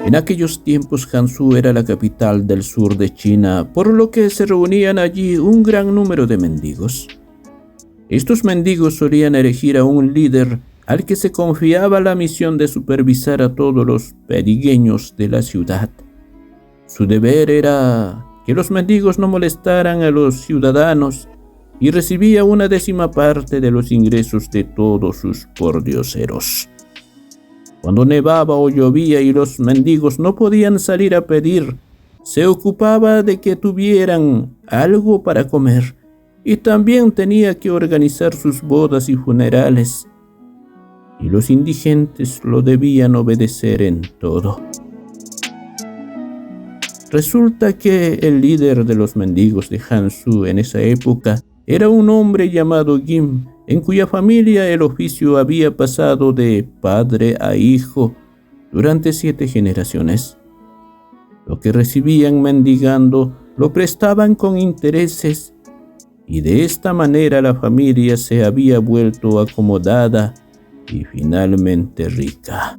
En aquellos tiempos Hanzhou era la capital del sur de China, por lo que se reunían allí un gran número de mendigos. Estos mendigos solían elegir a un líder al que se confiaba la misión de supervisar a todos los pedigüeños de la ciudad. Su deber era que los mendigos no molestaran a los ciudadanos y recibía una 10ª parte de los ingresos de todos sus pordioseros. Cuando nevaba o llovía y los mendigos no podían salir a pedir, se ocupaba de que tuvieran algo para comer y también tenía que organizar sus bodas y funerales. Y los indigentes lo debían obedecer en todo. Resulta que el líder de los mendigos de Hanzhou en esa época era un hombre llamado Jim, en cuya familia el oficio había pasado de padre a hijo durante 7 generaciones. Lo que recibían mendigando lo prestaban con intereses y de esta manera la familia se había vuelto acomodada y finalmente rica.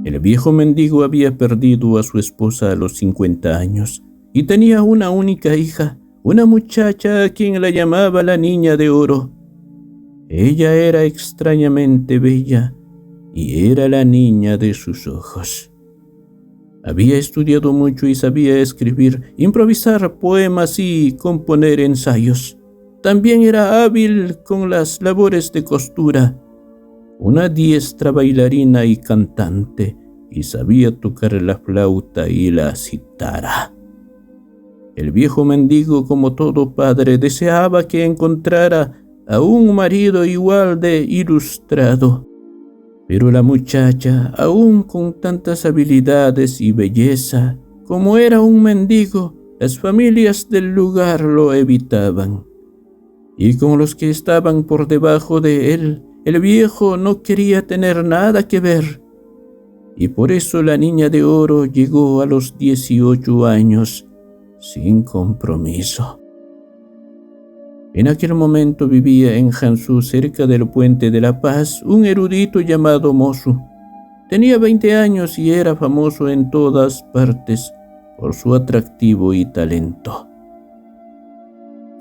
El viejo mendigo había perdido a su esposa a los 50 años y tenía una única hija, una muchacha a quien la llamaba la Niña de Oro. Ella era extrañamente bella y era la niña de sus ojos. Había estudiado mucho y sabía escribir, improvisar poemas y componer ensayos. También era hábil con las labores de costura, una diestra bailarina y cantante, y sabía tocar la flauta y la cítara. El viejo mendigo, como todo padre, deseaba que encontrara a un marido igual de ilustrado. Pero la muchacha, aún con tantas habilidades y belleza, como era un mendigo, las familias del lugar lo evitaban. Y con los que estaban por debajo de él, el viejo no quería tener nada que ver. Y por eso la Niña de Oro llegó a los 18 años sin compromiso. En aquel momento vivía en Hanzhou, cerca del Puente de la Paz, un erudito llamado Mosu. Tenía 20 años y era famoso en todas partes por su atractivo y talento.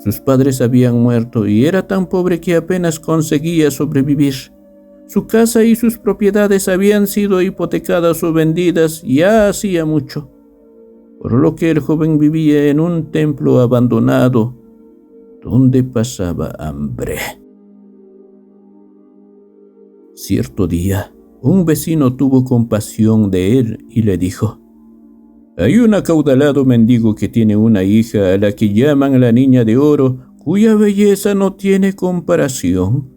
Sus padres habían muerto y era tan pobre que apenas conseguía sobrevivir. Su casa y sus propiedades habían sido hipotecadas o vendidas ya hacía mucho, por lo que el joven vivía en un templo abandonado donde pasaba hambre. Cierto día, un vecino tuvo compasión de él y le dijo: «Hay un acaudalado mendigo que tiene una hija a la que llaman la Niña de Oro, cuya belleza no tiene comparación.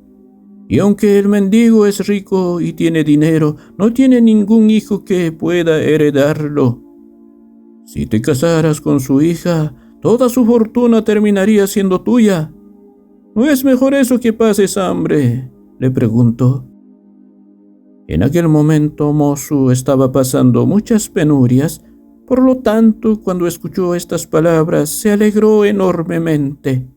Y aunque el mendigo es rico y tiene dinero, no tiene ningún hijo que pueda heredarlo. Si te casaras con su hija, toda su fortuna terminaría siendo tuya. ¿No es mejor eso que pases hambre?», le preguntó. En aquel momento Mosu estaba pasando muchas penurias. Por lo tanto, cuando escuchó estas palabras, se alegró enormemente.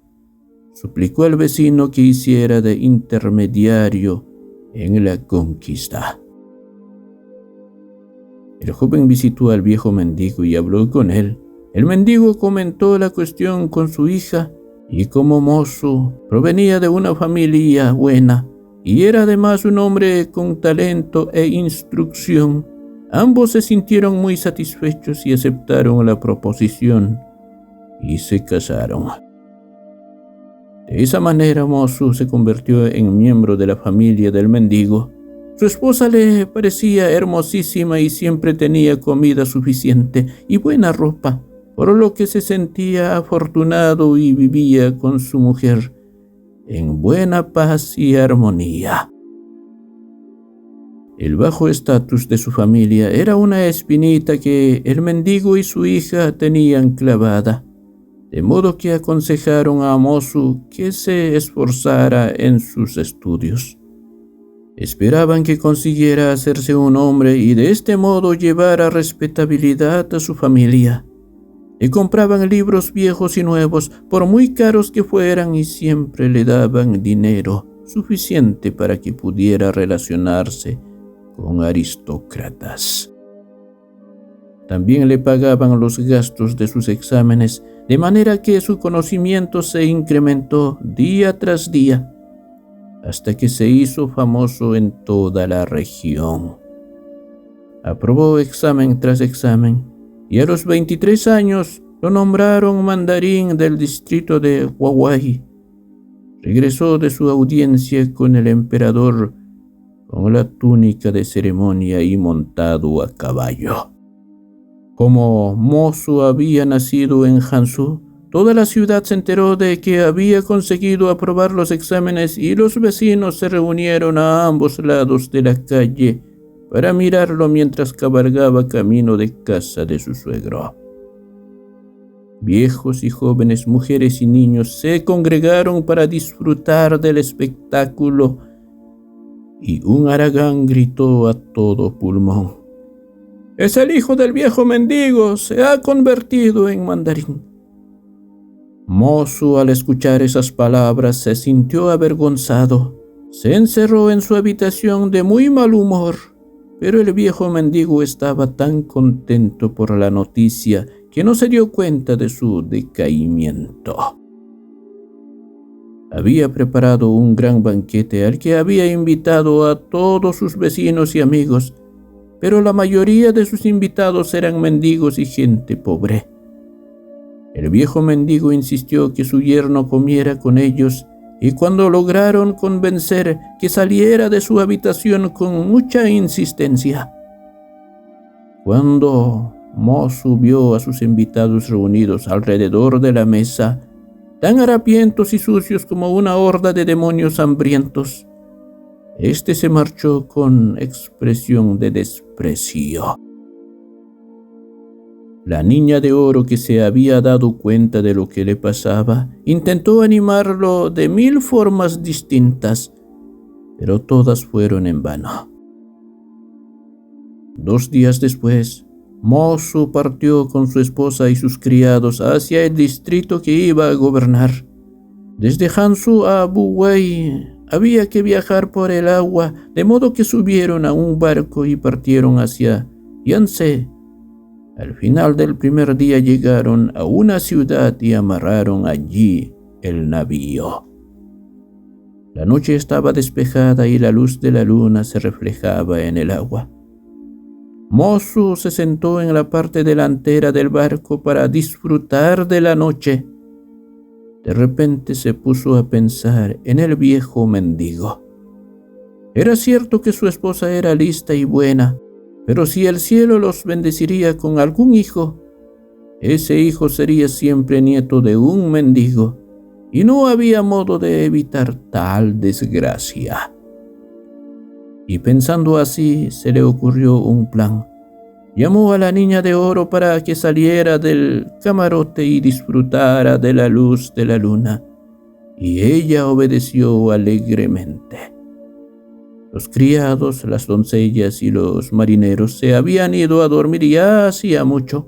Suplicó al vecino que hiciera de intermediario en la conquista. El joven visitó al viejo mendigo y habló con él. El mendigo comentó la cuestión con su hija, y como Mosu provenía de una familia buena y era además un hombre con talento e instrucción, ambos se sintieron muy satisfechos y aceptaron la proposición y se casaron. De esa manera Mosu se convirtió en miembro de la familia del mendigo. Su esposa le parecía hermosísima y siempre tenía comida suficiente y buena ropa, por lo que se sentía afortunado y vivía con su mujer en buena paz y armonía. El bajo estatus de su familia era una espinita que el mendigo y su hija tenían clavada, de modo que aconsejaron a Mosu que se esforzara en sus estudios. Esperaban que consiguiera hacerse un hombre y de este modo llevara respetabilidad a su familia. Le compraban libros viejos y nuevos, por muy caros que fueran, y siempre le daban dinero suficiente para que pudiera relacionarse con aristócratas. También le pagaban los gastos de sus exámenes, de manera que su conocimiento se incrementó día tras día, hasta que se hizo famoso en toda la región. Aprobó examen tras examen, y a los 23 años lo nombraron mandarín del distrito de Huawei. Regresó de su audiencia con el emperador con la túnica de ceremonia y montado a caballo. Como Mo Su había nacido en Hanzhou, toda la ciudad se enteró de que había conseguido aprobar los exámenes y los vecinos se reunieron a ambos lados de la calle para mirarlo mientras cabalgaba camino de casa de su suegro. Viejos y jóvenes, mujeres y niños se congregaron para disfrutar del espectáculo y un haragán gritó a todo pulmón: «Es el hijo del viejo mendigo, se ha convertido en mandarín». Mo Su, al escuchar esas palabras, se sintió avergonzado. Se encerró en su habitación de muy mal humor, pero el viejo mendigo estaba tan contento por la noticia que no se dio cuenta de su decaimiento. Había preparado un gran banquete al que había invitado a todos sus vecinos y amigos, pero la mayoría de sus invitados eran mendigos y gente pobre. El viejo mendigo insistió que su yerno comiera con ellos, y cuando lograron convencer que saliera de su habitación con mucha insistencia, cuando Mo Su vio a sus invitados reunidos alrededor de la mesa, tan harapientos y sucios como una horda de demonios hambrientos, este se marchó con expresión de desprecio. La niña de oro, que se había dado cuenta de lo que le pasaba, intentó animarlo de 1000 formas distintas, pero todas fueron en vano. 2 días después, Mo Su partió con su esposa y sus criados hacia el distrito que iba a gobernar. Desde Hanzhou a Wuwei había que viajar por el agua, de modo que subieron a un barco y partieron hacia Yangtze. Al final del primer día llegaron a una ciudad y amarraron allí el navío. La noche estaba despejada y la luz de la luna se reflejaba en el agua. Mo Su se sentó en la parte delantera del barco para disfrutar de la noche. De repente se puso a pensar en el viejo mendigo. Era cierto que su esposa era lista y buena, pero si el cielo los bendeciría con algún hijo, ese hijo sería siempre nieto de un mendigo, y no había modo de evitar tal desgracia. Y pensando así, se le ocurrió un plan. Llamó a la niña de oro para que saliera del camarote y disfrutara de la luz de la luna, y ella obedeció alegremente. Los criados, las doncellas y los marineros se habían ido a dormir ya hacía mucho.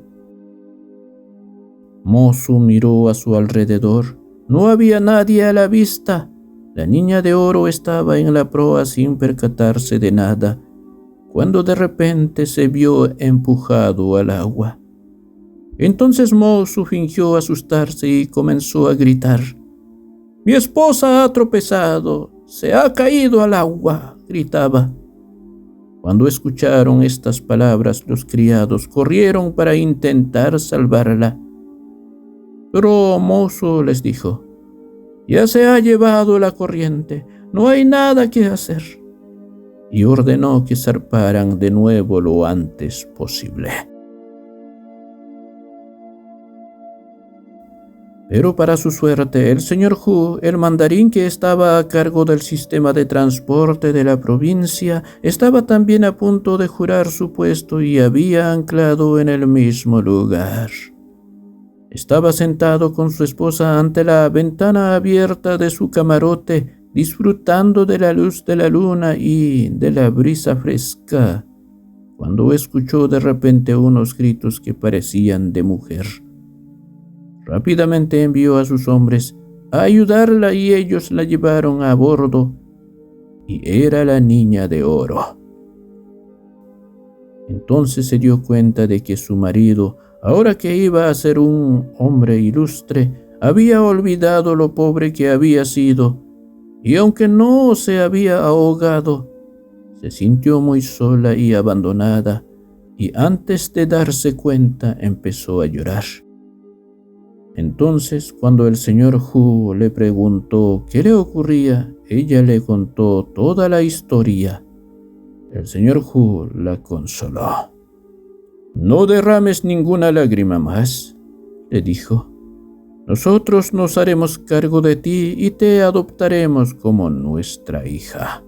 Mo Su miró a su alrededor. No había nadie a la vista. La niña de oro estaba en la proa sin percatarse de nada, cuando de repente se vio empujado al agua. Entonces Mo Su fingió asustarse y comenzó a gritar: «Mi esposa ha tropezado, se ha caído al agua», gritaba. Cuando escucharon estas palabras, los criados corrieron para intentar salvarla. Pero Mo Su les dijo: «Ya se ha llevado la corriente, no hay nada que hacer», y ordenó que zarparan de nuevo lo antes posible. Pero para su suerte, el señor Hu, el mandarín que estaba a cargo del sistema de transporte de la provincia, estaba también a punto de jurar su puesto y había anclado en el mismo lugar. Estaba sentado con su esposa ante la ventana abierta de su camarote, disfrutando de la luz de la luna y de la brisa fresca, cuando escuchó de repente unos gritos que parecían de mujer. Rápidamente envió a sus hombres a ayudarla y ellos la llevaron a bordo, y era la niña de oro. Entonces se dio cuenta de que su marido, ahora que iba a ser un hombre ilustre, había olvidado lo pobre que había sido, y aunque no se había ahogado, se sintió muy sola y abandonada, y antes de darse cuenta empezó a llorar. Entonces, cuando el señor Hu le preguntó qué le ocurría, ella le contó toda la historia. El señor Hu la consoló. «No derrames ninguna lágrima más», le dijo. «Nosotros nos haremos cargo de ti y te adoptaremos como nuestra hija».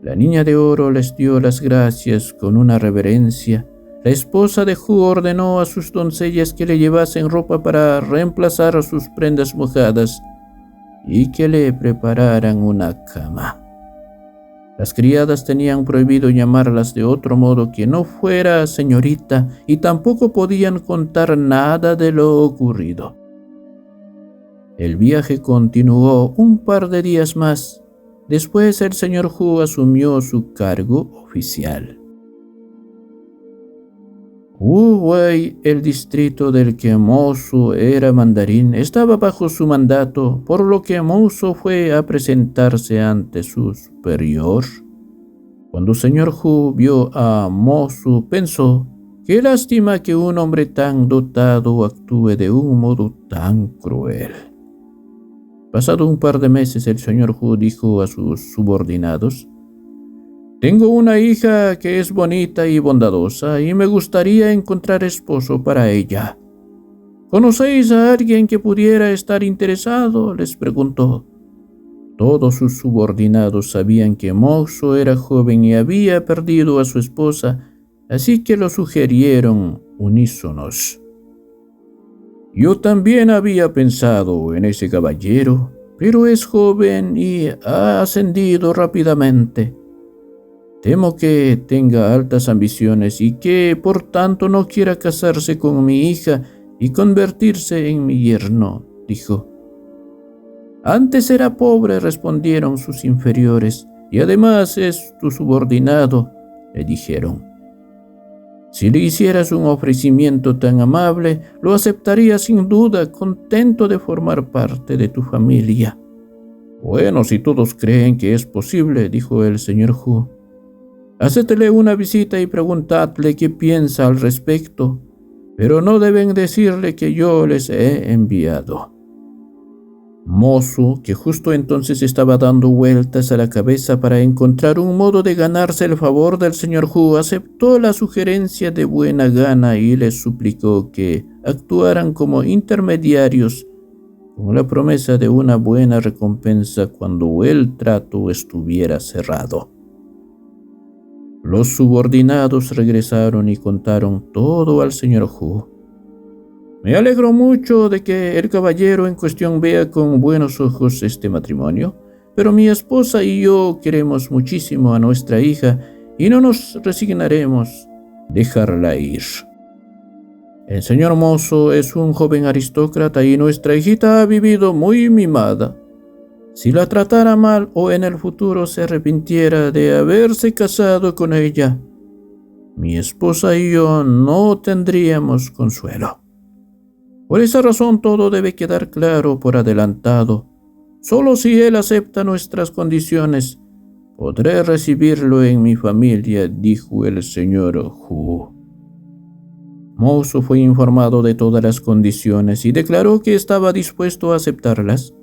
La niña de oro les dio las gracias con una reverencia. La esposa de Hu ordenó a sus doncellas que le llevasen ropa para reemplazar sus prendas mojadas y que le prepararan una cama. Las criadas tenían prohibido llamarlas de otro modo que no fuera señorita y tampoco podían contar nada de lo ocurrido. El viaje continuó un par de días más. Después el señor Hu asumió su cargo oficial. Wu-Wei, el distrito del que Mosu era mandarín, estaba bajo su mandato, por lo que Mosu fue a presentarse ante su superior. Cuando el señor Hu vio a Mosu, pensó: «Qué lástima que un hombre tan dotado actúe de un modo tan cruel». Pasado un par de meses, el señor Hu dijo a sus subordinados: «Tengo una hija que es bonita y bondadosa y me gustaría encontrar esposo para ella. ¿Conocéis a alguien que pudiera estar interesado?», les preguntó. Todos sus subordinados sabían que Mosu era joven y había perdido a su esposa, así que lo sugirieron unísonos. «Yo también había pensado en ese caballero, pero es joven y ha ascendido rápidamente. Temo que tenga altas ambiciones y que, por tanto, no quiera casarse con mi hija y convertirse en mi yerno», dijo. «Antes era pobre», respondieron sus inferiores, «y además es tu subordinado», le dijeron. «Si le hicieras un ofrecimiento tan amable, lo aceptaría sin duda, contento de formar parte de tu familia». «Bueno, si todos creen que es posible», dijo el señor Hu, «hacedle una visita y preguntadle qué piensa al respecto, pero no deben decirle que yo les he enviado». Mosu, que justo entonces estaba dando vueltas a la cabeza para encontrar un modo de ganarse el favor del señor Hu, aceptó la sugerencia de buena gana y les suplicó que actuaran como intermediarios con la promesa de una buena recompensa cuando el trato estuviera cerrado. Los subordinados regresaron y contaron todo al señor Hu. «Me alegro mucho de que el caballero en cuestión vea con buenos ojos este matrimonio, pero mi esposa y yo queremos muchísimo a nuestra hija y no nos resignaremos a dejarla ir. El señor Mosu es un joven aristócrata y nuestra hijita ha vivido muy mimada. Si la tratara mal o en el futuro se arrepintiera de haberse casado con ella, mi esposa y yo no tendríamos consuelo. Por esa razón todo debe quedar claro por adelantado. Solo si él acepta nuestras condiciones, podré recibirlo en mi familia», dijo el señor Hu. Mosu fue informado de todas las condiciones y declaró que estaba dispuesto a aceptarlas.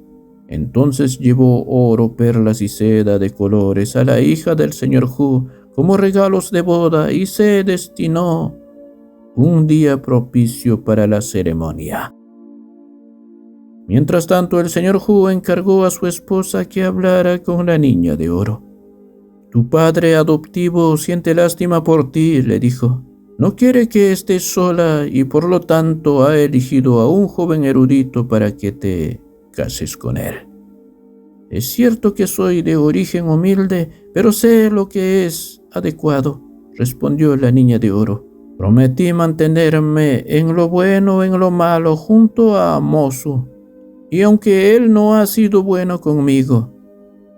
Entonces llevó oro, perlas y seda de colores a la hija del señor Hu como regalos de boda y se destinó un día propicio para la ceremonia. Mientras tanto, el señor Hu encargó a su esposa que hablara con la niña de oro. «Tu padre adoptivo siente lástima por ti», le dijo. «No quiere que estés sola y por lo tanto ha elegido a un joven erudito para que te cases con él. Es cierto que soy de origen humilde, pero sé lo que es adecuado», respondió la niña de oro. «Prometí mantenerme en lo bueno, en lo malo, junto a Mosu, y aunque él no ha sido bueno conmigo,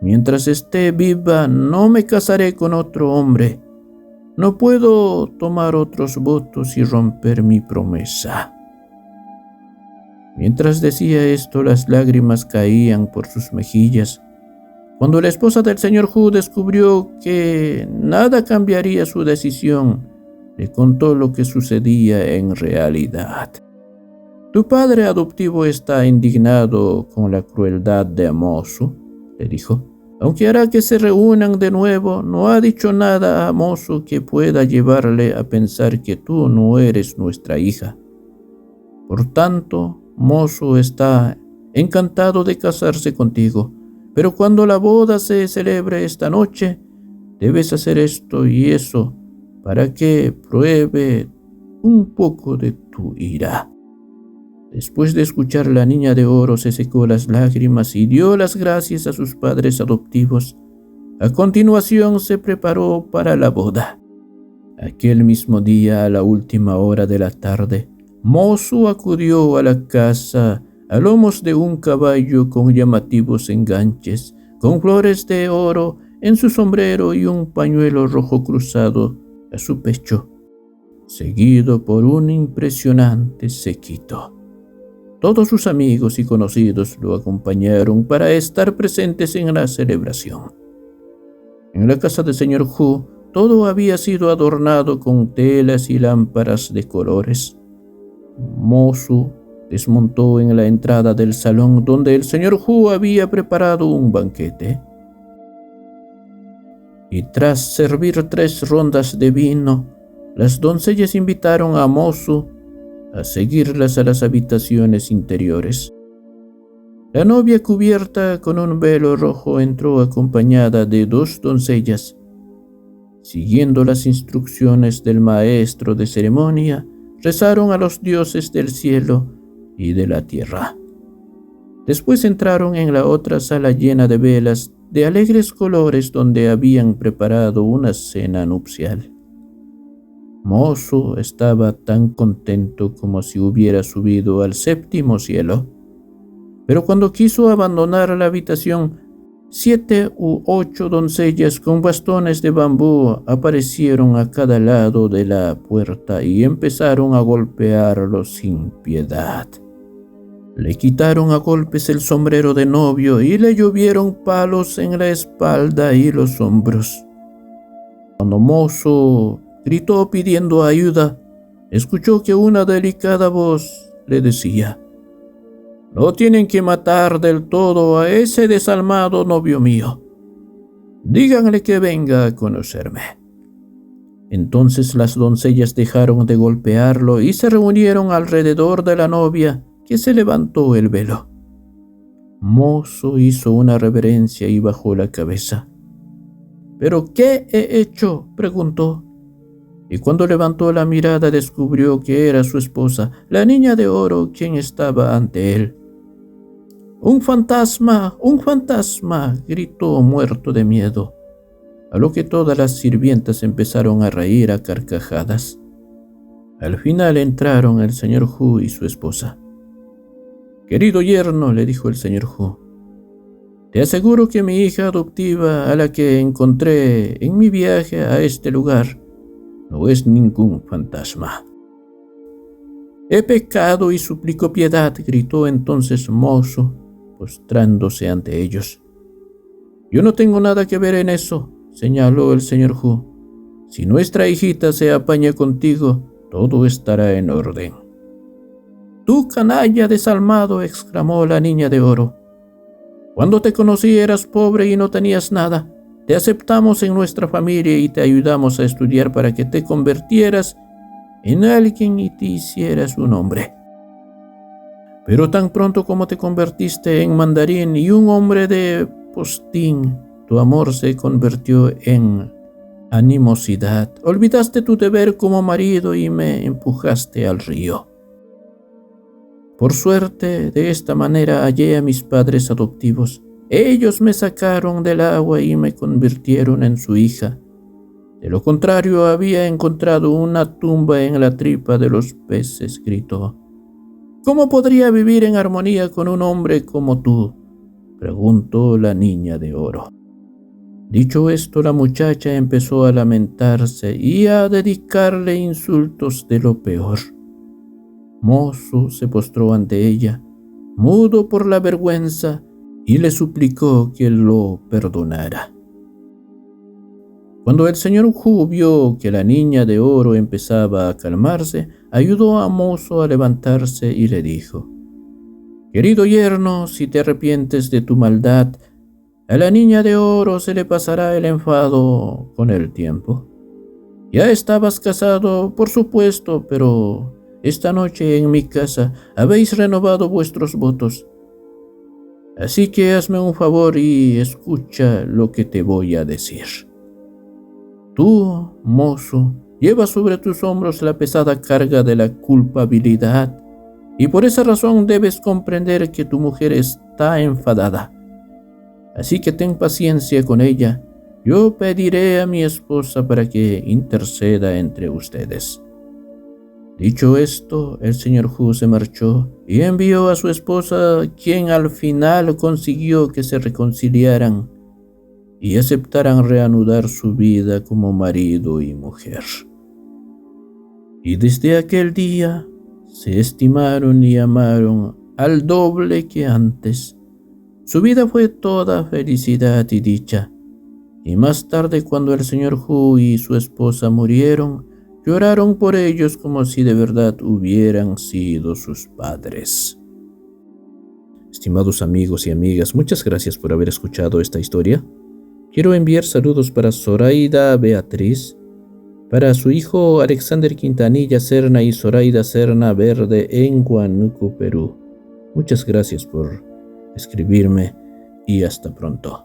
mientras esté viva no me casaré con otro hombre. No puedo tomar otros votos y romper mi promesa. Mientras decía esto, las lágrimas caían por sus mejillas. Cuando la esposa del señor Hu descubrió que nada cambiaría su decisión, le contó lo que sucedía en realidad. «Tu padre adoptivo está indignado con la crueldad de Mosu», le dijo. «Aunque hará que se reúnan de nuevo, no ha dicho nada a Mosu que pueda llevarle a pensar que tú no eres nuestra hija. Por tanto, Mosu está encantado de casarse contigo, pero cuando la boda se celebre esta noche, debes hacer esto y eso para que pruebe un poco de tu ira». Después de escuchar, la niña de oro se secó las lágrimas y dio las gracias a sus padres adoptivos. A continuación se preparó para la boda. Aquel mismo día, a la última hora de la tarde, Mosu acudió a la casa a lomos de un caballo con llamativos enganches, con flores de oro en su sombrero y un pañuelo rojo cruzado a su pecho, seguido por un impresionante séquito. Todos sus amigos y conocidos lo acompañaron para estar presentes en la celebración. En la casa del señor Hu, todo había sido adornado con telas y lámparas de colores. Mosu desmontó en la entrada del salón donde el señor Hu había preparado un banquete. Y tras servir 3 rondas de vino, las doncellas invitaron a Mosu a seguirlas a las habitaciones interiores. La novia, cubierta con un velo rojo, entró acompañada de 2 doncellas. Siguiendo las instrucciones del maestro de ceremonia, rezaron a los dioses del cielo y de la tierra. Después entraron en la otra sala llena de velas de alegres colores donde habían preparado una cena nupcial. Mosu estaba tan contento como si hubiera subido al 7º cielo. Pero cuando quiso abandonar la habitación, 7 u 8 doncellas con bastones de bambú aparecieron a cada lado de la puerta y empezaron a golpearlo sin piedad. Le quitaron a golpes el sombrero de novio y le llovieron palos en la espalda y los hombros. Cuando Mosu gritó pidiendo ayuda, escuchó que una delicada voz le decía: «No tienen que matar del todo a ese desalmado novio mío. Díganle que venga a conocerme». Entonces las doncellas dejaron de golpearlo y se reunieron alrededor de la novia, que se levantó el velo. Mosu hizo una reverencia y bajó la cabeza. «¿Pero qué he hecho?», preguntó. Y cuando levantó la mirada descubrió que era su esposa, la niña de oro, quien estaba ante él. «¡Un fantasma! ¡Un fantasma!», gritó muerto de miedo, a lo que todas las sirvientas empezaron a reír a carcajadas. Al final entraron el señor Hu y su esposa. «Querido yerno», le dijo el señor Hu, «te aseguro que mi hija adoptiva, a la que encontré en mi viaje a este lugar, no es ningún fantasma». «He pecado y suplico piedad», gritó entonces Mosu, postrándose ante ellos. «Yo no tengo nada que ver en eso», señaló el señor Hu. «Si nuestra hijita se apaña contigo, todo estará en orden». «¡Tú, canalla desalmado!», exclamó la niña de oro. «Cuando te conocí eras pobre y no tenías nada. Te aceptamos en nuestra familia y te ayudamos a estudiar para que te convirtieras en alguien y te hicieras un hombre. Pero tan pronto como te convertiste en mandarín y un hombre de postín, tu amor se convirtió en animosidad. Olvidaste tu deber como marido y me empujaste al río. Por suerte, de esta manera hallé a mis padres adoptivos. Ellos me sacaron del agua y me convirtieron en su hija. De lo contrario, había encontrado una tumba en la tripa de los peces», gritó. «¿Cómo podría vivir en armonía con un hombre como tú?», preguntó la niña de oro. Dicho esto, la muchacha empezó a lamentarse y a dedicarle insultos de lo peor. Mozo se postró ante ella, mudo por la vergüenza, y le suplicó que lo perdonara. Cuando el señor Hu vio que la niña de oro empezaba a calmarse, ayudó a Mozo a levantarse y le dijo: «Querido yerno, si te arrepientes de tu maldad, a la niña de oro se le pasará el enfado con el tiempo. Ya estabas casado, por supuesto, pero esta noche en mi casa habéis renovado vuestros votos. Así que hazme un favor y escucha lo que te voy a decir. Tú, mozo, llevas sobre tus hombros la pesada carga de la culpabilidad y por esa razón debes comprender que tu mujer está enfadada. Así que ten paciencia con ella. Yo pediré a mi esposa para que interceda entre ustedes». Dicho esto, el señor Hu se marchó y envió a su esposa, quien al final consiguió que se reconciliaran y aceptaran reanudar su vida como marido y mujer. Y desde aquel día se estimaron y amaron al doble que antes. Su vida fue toda felicidad y dicha, y más tarde, cuando el señor Hu y su esposa murieron, lloraron por ellos como si de verdad hubieran sido sus padres. Estimados amigos y amigas, muchas gracias por haber escuchado esta historia. Quiero enviar saludos para Zoraida Beatriz, para su hijo Alexander Quintanilla Serna y Zoraida Serna Verde en Huánuco, Perú. Muchas gracias por escribirme y hasta pronto.